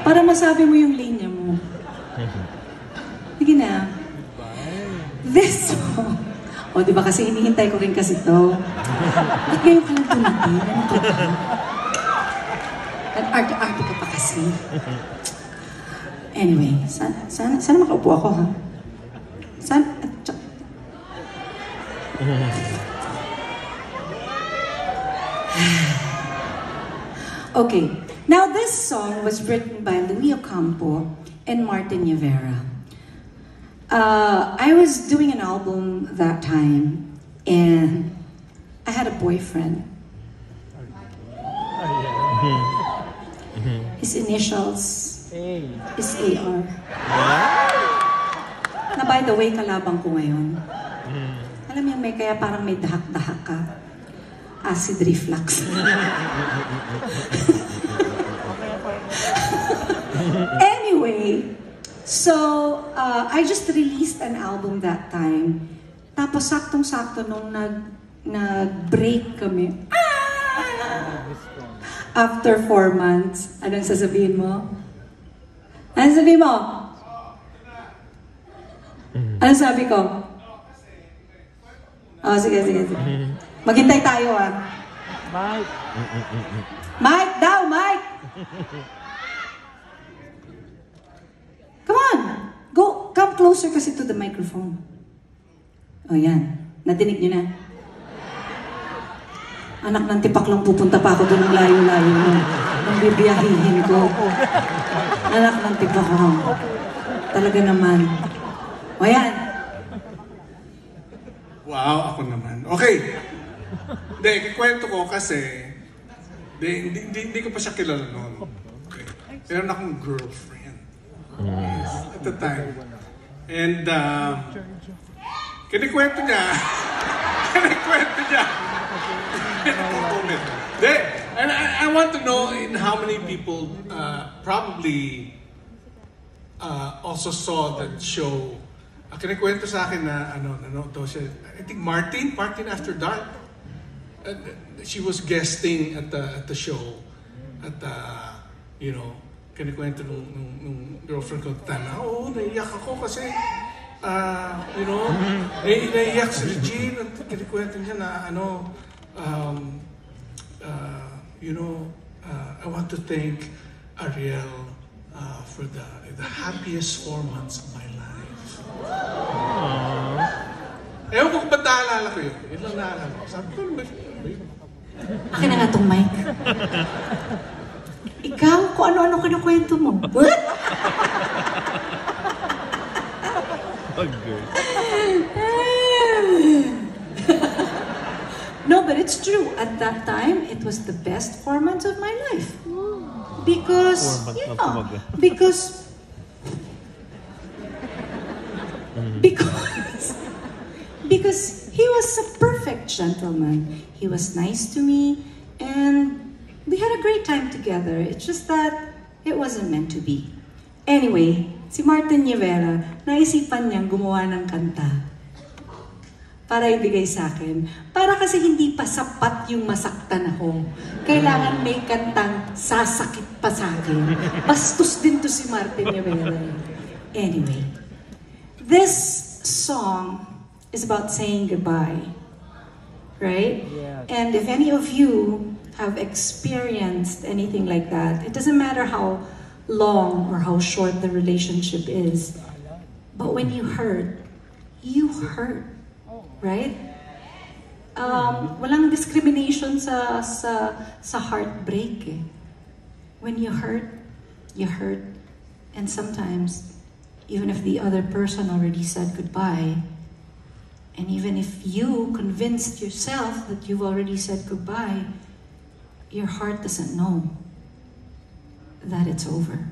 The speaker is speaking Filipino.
Para masabi mo yung linya mo. Sige na. This song. O, di ba kasi hinihintay ko rin kasi ito. Ba't ngayon ka lang tumating? Ano ka ba? Nag-arte-arte ka pa kasi. Anyway, sana makaupo ako, ha? Okay. Now, this song was written by Louis Ocampo and Martin Rivera. I was doing an album that time, and I had a boyfriend. His initials is AR. Na by the way, kalabang ko ngayon. Alam mo may kaya parang may dahak-dahak ka. Acid reflux. Anyway, so I just released an album that time. Tapos saktong-sakto nung nag-break kami. After 4 months, anong sasabihin mo? Anong sabihin mo? Anong sabi ko? Oh, sige. Maghintay tayo, ah. Mike! Mike daw, Mike! Come on! Come closer kasi to the microphone. Oh, yan. Nadinig niyo na. Anak ng tipak lang pupunta pa ako doon ng layo-layo nung bibiyahihin ko. Anak ng tipak ko. Talaga naman. O yan. Wow, ako naman. Okay. Hindi, kikwento ko kasi hindi ko pa siya kilala noon. Okay. Meron akong girlfriend at the time. And kinikwento niya. And I want to know in how many people probably also saw that show. Kinikwento sa akin na daw siya. I think Martin After Dark. She was guesting at the show. At kinikwento nung girlfriend ko at the time. Oo, naiyak ako kasi naiyak si Regine at kinikwento niya na I want to thank Ariel for the happiest 4 months of my life. Ewan ko kung ba't naalala ko yun. Yun lang naalala ko. Sabi ko, akin na nga itong mic. Ikaw, kung ano-ano kinukwento mo. What? No, but it's true. At that time, it was the best 4 months of my life. Because, because he was a perfect gentleman. He was nice to me, and we had a great time together. It's just that it wasn't meant to be. Anyway, si Martin Rivera, naisipan niyang gumawa ng kanta para ibigay sa akin. Para kasi hindi pa sapat yung masaktan ako. Kailangan may kantang sasakit pa sa akin. Bastos din to si Martin Rivera. Anyway, this song is about saying goodbye, right? Yeah. And if any of you have experienced anything like that, it doesn't matter how long or how short the relationship is, but when you hurt, right? Walang discrimination sa heartbreak. Eh. When you hurt, and sometimes, even if the other person already said goodbye, and even if you convinced yourself that you've already said goodbye, your heart doesn't know that it's over.